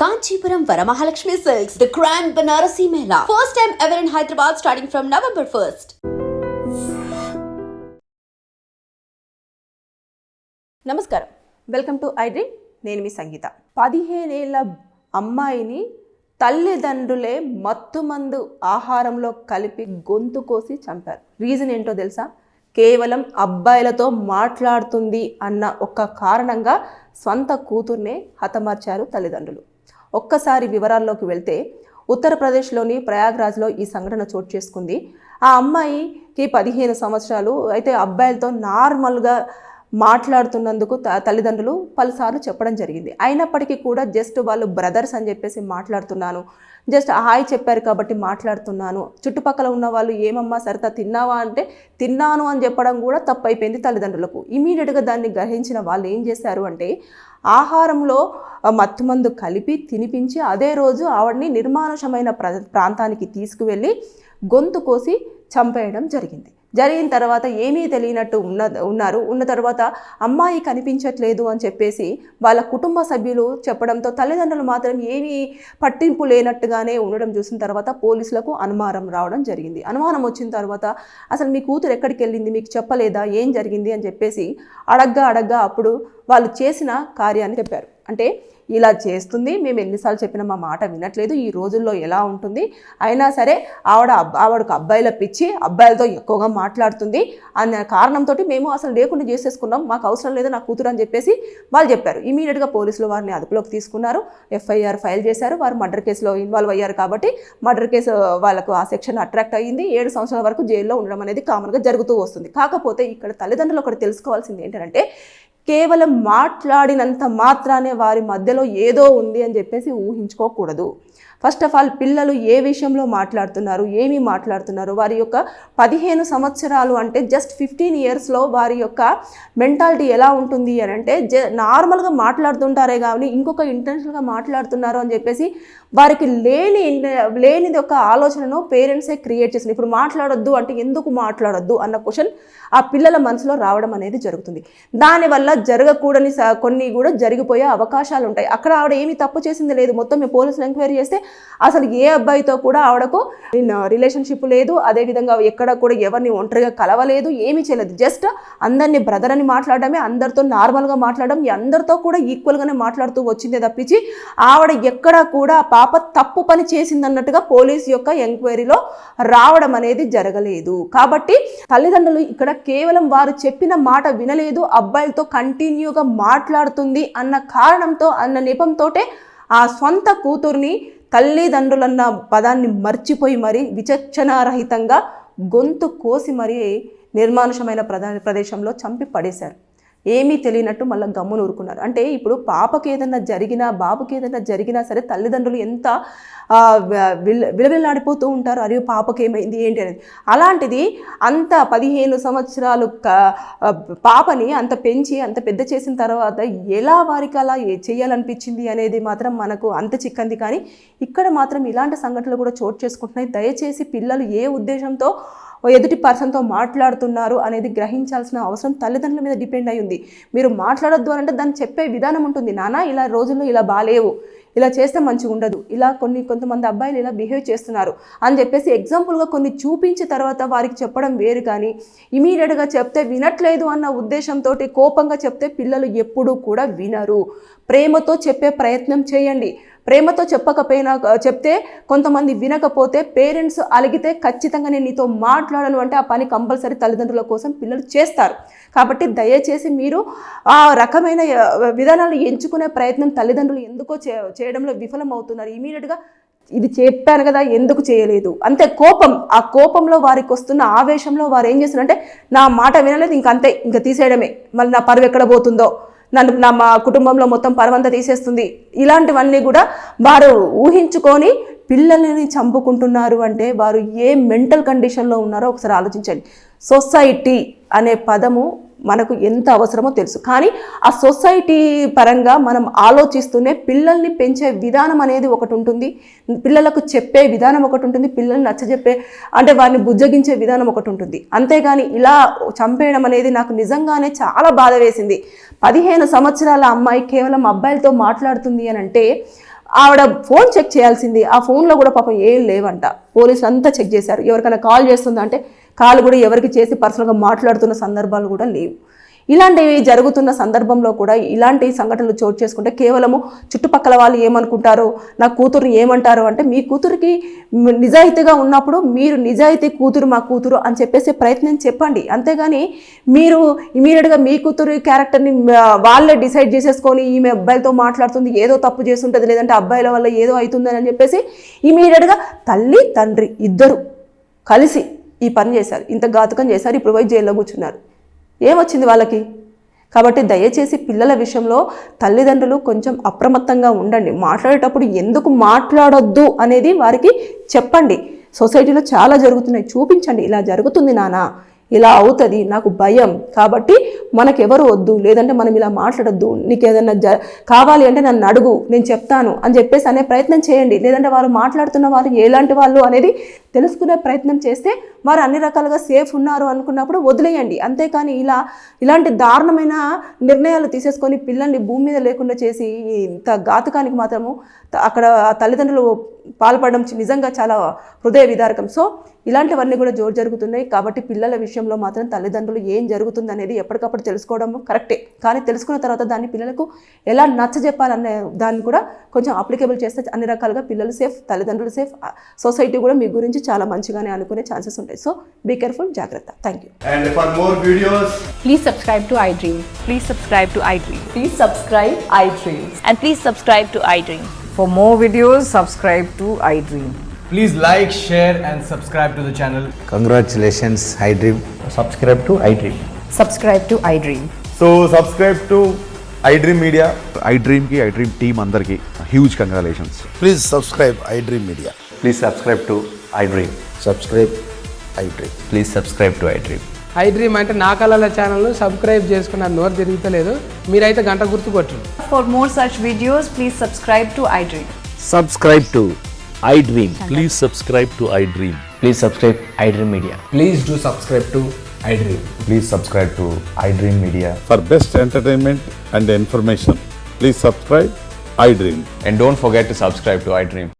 Kanchipuram Varamahalakshmi Silks, the Grand Banarasi Mela. First time ever in Hyderabad starting from November 1st. నమస్కారం, welcome to I dream. నేను మీ సంగీత. 15 ఏళ్ల అమ్మాయిని తల్లిదండ్రులే మత్తుమందు ఆహారంలో కలిపి గొంతు కోసి చంపారు. రీజన్ ఏంటో తెలుసా? కేవలం అబ్బాయిలతో మాట్లాడుతుంది అన్న ఒక్క కారణంగా స్వంత కూతుర్నే హతమార్చారు తల్లిదండ్రులు. ఒక్కసారి వివరాల్లోకి వెళ్తే ఉత్తరప్రదేశ్లోని ప్రయాగ్రాజ్లో ఈ సంఘటన చోటు చేసుకుంది. ఆ అమ్మాయికి 15 సంవత్సరాలు. అయితే అబ్బాయిలతో నార్మల్గా మాట్లాడుతున్నందుకు తల్లిదండ్రులు పలుసార్లు చెప్పడం జరిగింది. అయినప్పటికీ కూడా జస్ట్ వాళ్ళు బ్రదర్స్ అని చెప్పేసి మాట్లాడుతున్నాను, జస్ట్ హాయ్ చెప్పారు కాబట్టి మాట్లాడుతున్నాను. చుట్టుపక్కల ఉన్న వాళ్ళు ఏమమ్మా సరితా తిన్నావా అంటే తిన్నాను అని చెప్పడం కూడా తప్పైపోయింది తల్లిదండ్రులకు. ఇమీడియట్గా దాన్ని గ్రహించిన వాళ్ళు ఏం చేశారు అంటే ఆహారంలో మత్తుమందు కలిపి తినిపించి అదే రోజు ఆవిడని నిర్మానుషమైన ప్రాంతానికి తీసుకువెళ్ళి గొంతు కోసి చంపేయడం జరిగింది. జరిగిన తర్వాత ఏమీ తెలియనట్టు ఉన్న తర్వాత అమ్మాయి కనిపించట్లేదు అని చెప్పేసి వాళ్ళ కుటుంబ సభ్యులు చెప్పడంతో తల్లిదండ్రులు మాత్రం ఏమీ పట్టింపు లేనట్టుగానే ఉండడం చూసిన తర్వాత పోలీసులకు అనుమానం రావడం జరిగింది. అనుమానం వచ్చిన తర్వాత అసలు మీ కూతురు ఎక్కడికి వెళ్ళింది, మీకు చెప్పలేదా, ఏం జరిగింది అని చెప్పేసి అడగ్గా అప్పుడు వాళ్ళు చేసిన కార్యాన్ని చెప్పారు. అంటే ఇలా చేస్తుంది, మేము ఎన్నిసార్లు చెప్పినా మా మాట వినట్లేదు, ఈ రోజుల్లో ఎలా ఉంటుంది, అయినా సరే ఆవిడకు అబ్బాయిల పిచ్చి, అబ్బాయిలతో ఎక్కువగా మాట్లాడుతుంది అనే కారణంతో మేము అసలు లేకుండా చేసేసుకున్నాం, మాకు అవసరం లేదు నా కూతురు అని చెప్పేసి వాళ్ళు చెప్పారు. ఇమీడియట్గా పోలీసులు వారిని అదుపులోకి తీసుకున్నారు, ఎఫ్ఐఆర్ ఫైల్ చేశారు. వారు మర్డర్ కేసులో ఇన్వాల్వ్ అయ్యారు కాబట్టి మర్డర్ కేసు వాళ్ళకు ఆ సెక్షన్ అట్రాక్ట్ అయ్యింది. 7 సంవత్సరాల వరకు జైల్లో ఉండడం అనేది కామన్గా జరుగుతూ వస్తుంది. కాకపోతే ఇక్కడ తల్లిదండ్రులు ఒకటి తెలుసుకోవాల్సింది ఏంటంటే కేవలం మాట్లాడినంత మాత్రానే వారి మధ్యలో ఏదో ఉంది అని చెప్పేసి ఊహించుకోకూడదు. ఫస్ట్ ఆఫ్ ఆల్ పిల్లలు ఏ విషయంలో మాట్లాడుతున్నారు, ఏమి మాట్లాడుతున్నారు, వారి యొక్క 15 సంవత్సరాలు అంటే జస్ట్ 15 ఇయర్స్లో వారి యొక్క మెంటాలిటీ ఎలా ఉంటుంది అని అంటే నార్మల్గా మాట్లాడుతుంటారే కానీ ఇంకొక ఇంటెన్షన్గా మాట్లాడుతున్నారు అని చెప్పేసి వారికి లేనిది ఒక ఆలోచనను పేరెంట్సే క్రియేట్ చేసింది. ఇప్పుడు మాట్లాడొద్దు అంటే ఎందుకు మాట్లాడొద్దు అన్న క్వశ్చన్ ఆ పిల్లల మనసులో రావడం అనేది జరుగుతుంది. దానివల్ల జరగకూడని కొన్ని కూడా జరిగిపోయే అవకాశాలు ఉంటాయి. అక్కడ ఆవిడ ఏమీ తప్పు చేసింది లేదు. మొత్తం మేము పోలీసులు ఎంక్వైరీ చేస్తే అసలు ఏ అబ్బాయితో కూడా ఆవిడకు రిలేషన్షిప్ లేదు, అదేవిధంగా ఎక్కడ కూడా ఎవరిని ఒంటరిగా కలవలేదు, ఏమీ చేయలేదు. జస్ట్ అందరినీ బ్రదర్ అని మాట్లాడడమే, అందరితో నార్మల్గా మాట్లాడడం, అందరితో కూడా ఈక్వల్గానే మాట్లాడుతూ వచ్చిందే తప్పించి ఆవిడ ఎక్కడా కూడా పాప తప్పు పని చేసిందన్నట్టుగా పోలీసు యొక్క ఎంక్వైరీలో రావడం అనేది జరగలేదు. కాబట్టి తల్లిదండ్రులు ఇక్కడ కేవలం వారు చెప్పిన మాట వినలేదు, అబ్బాయిలతో కంటిన్యూగా మాట్లాడుతుంది అన్న కారణంతో అన్న నెపంతో ఆ సొంత కూతుర్ని తల్లిదండ్రులన్న పదాన్ని మర్చిపోయి మరీ విచక్షణారహితంగా గొంతు కోసి మరీ నిర్మానుషమైన ప్రదేశంలో చంపి పడేశారు. ఏమీ తెలియనట్టు మళ్ళీ గమ్మున ఊరుకున్నారు. అంటే ఇప్పుడు పాపకి ఏదైనా జరిగినా బాబుకి ఏదైనా జరిగినా సరే తల్లిదండ్రులు ఎంత విలవిల్లాడిపోతూ ఉంటారు, అరే పాపకి ఏమైంది ఏంటి అనేది. అలాంటిది అంత 15 సంవత్సరాలు పాపని అంత పెంచి అంత పెద్ద చేసిన తర్వాత ఎలా వారికి అలా చేయాలనిపించింది అనేది మాత్రం మనకు అంత చిక్కంది. కానీ ఇక్కడ మాత్రం ఇలాంటి సంఘటనలు కూడా చోటు చేసుకుంటున్నాయి. దయచేసి పిల్లలు ఏ ఉద్దేశంతో ఎదుటి పర్సన్తో మాట్లాడుతున్నారు అనేది గ్రహించాల్సిన అవసరం తల్లిదండ్రుల మీద డిపెండ్ అయి ఉంది. మీరు మాట్లాడొద్దు అని అంటే దాన్ని చెప్పే విధానం ఉంటుంది. నాన్న ఇలా రోజుల్లో ఇలా బాలేవు, ఇలా చేస్తే మంచిగా ఉండదు, ఇలా కొంతమంది అబ్బాయిలు ఇలా బిహేవ్ చేస్తున్నారు అని చెప్పేసి ఎగ్జాంపుల్గా కొన్ని చూపించిన తర్వాత వారికి చెప్పడం వేరు. కానీ ఇమీడియట్గా చెప్తే వినట్లేదు అన్న ఉద్దేశంతో కోపంగా చెప్తే పిల్లలు ఎప్పుడూ కూడా వినరు. ప్రేమతో చెప్పే ప్రయత్నం చేయండి. ప్రేమతో చెప్పకపోయినా చెప్తే కొంతమంది వినకపోతే పేరెంట్స్ అలిగితే ఖచ్చితంగా నేను నీతో మాట్లాడను అంటే ఆ పని కంపల్సరీ తల్లిదండ్రుల కోసం పిల్లలు చేస్తారు. కాబట్టి దయచేసి మీరు ఆ రకమైన విధానాలు ఎంచుకునే ప్రయత్నం తల్లిదండ్రులు ఎందుకో చేయడంలో విఫలం అవుతున్నారు. ఇమీడియట్గా ఇది చెప్పాను కదా ఎందుకు చేయలేదు అంతే కోపం. ఆ కోపంలో వారికి వస్తున్న ఆవేశంలో వారు ఏం చేస్తున్నారంటే నా మాట వినలేదు ఇంకంతే, ఇంకా తీసేయడమే, మళ్ళీ నా పరువు ఎక్కడ పోతుందో, మా కుటుంబంలో మొత్తం పరవంతా తీసేస్తుంది, ఇలాంటివన్నీ కూడా వారు ఊహించుకొని పిల్లల్ని చంపుకుంటున్నారు. అంటే వారు ఏ మెంటల్ కండిషన్లో ఉన్నారో ఒకసారి ఆలోచించండి. సొసైటీ అనే పదము మనకు ఎంత అవసరమో తెలుసు, కానీ ఆ సొసైటీ పరంగా మనం ఆలోచిస్తూనే పిల్లల్ని పెంచే విధానం అనేది ఒకటి ఉంటుంది, పిల్లలకు చెప్పే విధానం ఒకటి ఉంటుంది, పిల్లల్ని నచ్చజెప్పే అంటే వారిని బుజ్జగించే విధానం ఒకటి ఉంటుంది. అంతేగాని ఇలా చంపేయడం అనేది నాకు నిజంగానే చాలా బాధ వేసింది. 15 సంవత్సరాల అమ్మాయి కేవలం అబ్బాయిలతో మాట్లాడుతుంది అని అంటే ఆవిడ ఫోన్ చెక్ చేయాల్సింది, ఆ ఫోన్లో కూడా పాపం ఏం లేవంట. పోలీసులు అంతా చెక్ చేశారు. ఎవరికైనా కాల్ చేస్తుందా అంటే కాల్ కూడా ఎవరికి చేసి పర్సనల్గా మాట్లాడుతున్న సందర్భాలు కూడా లేవు. ఇలాంటివి జరుగుతున్న సందర్భంలో కూడా ఇలాంటి సంఘటనలు చోటు చేసుకుంటే కేవలము చుట్టుపక్కల వాళ్ళు ఏమనుకుంటారో, నా కూతురుని ఏమంటారో అంటే మీ కూతురికి నిజాయితీగా ఉన్నప్పుడు మీరు నిజాయితీ కూతురు మా కూతురు అని చెప్పేసి ప్రయత్నం చెప్పండి. అంతేగాని మీరు ఇమీడియట్గా మీ కూతురు క్యారెక్టర్ని వాళ్ళే డిసైడ్ చేసేసుకొని ఈమె అబ్బాయిలతో మాట్లాడుతుంది, ఏదో తప్పు చేస్తుంటుంది, లేదంటే అబ్బాయిల వల్ల ఏదో అవుతుందని అని చెప్పేసి ఇమీడియట్గా తల్లి తండ్రి ఇద్దరు కలిసి ఈ పని చేశారు, ఇంత ఘాతుకం చేశారు. ఇప్పుడు పోయి జైల్లో కూర్చున్నారు. ఏమొచ్చింది వాళ్ళకి? కాబట్టి దయచేసి పిల్లల విషయంలో తల్లిదండ్రులు కొంచెం అప్రమత్తంగా ఉండండి. మాట్లాడేటప్పుడు ఎందుకు మాట్లాడొద్దు అనేది వారికి చెప్పండి. సొసైటీలో చాలా జరుగుతున్నాయి, చూపించండి. ఇలా జరుగుతుంది నాన్న, ఇలా అవుతుంది, నాకు భయం, కాబట్టి మనకెవరు వద్దు, లేదంటే మనం ఇలా మాట్లాడొద్దు, నీకు ఏదైనా కావాలి అంటే నన్ను అడుగు, నేను చెప్తాను అని చెప్పేసి అనే ప్రయత్నం చేయండి. లేదంటే వారు మాట్లాడుతున్న వారు ఎలాంటి వాళ్ళు అనేది తెలుసుకునే ప్రయత్నం చేస్తే వారు అన్ని రకాలుగా సేఫ్ ఉన్నారు అనుకున్నప్పుడు వదిలేయండి. అంతేకాని ఇలాంటి దారుణమైన నిర్ణయాలు తీసేసుకొని పిల్లల్ని భూమి మీద లేకుండా చేసి ఇంత ఘాతుకానికి మాత్రము అక్కడ తల్లిదండ్రులు పాల్పడడం నిజంగా చాలా హృదయ విదారకం. సో ఇలాంటివన్నీ కూడా జరుగుతున్నాయి. కాబట్టి పిల్లల విషయంలో మాత్రం తల్లిదండ్రులు ఏం జరుగుతుంది అనేది ఎప్పటికప్పుడు తెలుసుకోవడం కరెక్టే. కానీ తెలుసుకున్న తర్వాత దాన్ని పిల్లలకు ఎలా నచ్చజెప్పాలనే దాన్ని కూడా కొంచెం అప్లికేబుల్ చేస్తే అన్ని రకాలుగా పిల్లలు సేఫ్, తల్లిదండ్రులు సేఫ్, సొసైటీ కూడా మీ గురించి చాలా మంచిగానే అనుకునే ఛాన్సెస్ ఉంటాయి. సో బీ కేర్ఫుల్, జాగ్రత్త. Thank you. And for more videos, Please subscribe to iDream. Please subscribe to iDream. Please subscribe iDream. And please subscribe to iDream. For more videos, subscribe to iDream. please like, share and subscribe to the channel. Congratulations, iDream. subscribe to iDream. Subscribe to iDream. So subscribe to iDream Media. iDream team andarki huge congratulations. Please subscribe iDream Media. Please subscribe to iDream. Subscribe iDream. Please subscribe to iDream. iDream అంటే నా కళల ఛానల్ను subscribe చేసుకున్న నోరు తిరుగుతలేదు, మీరైతే గంట గుర్తు కొట్టండి. For more such videos, please subscribe to iDream. Subscribe to iDream. Please subscribe to iDream. Please subscribe iDream Media. Please do subscribe to iDream. Please subscribe to iDream Media. For best entertainment and information, please subscribe iDream. And don't forget to subscribe to iDream.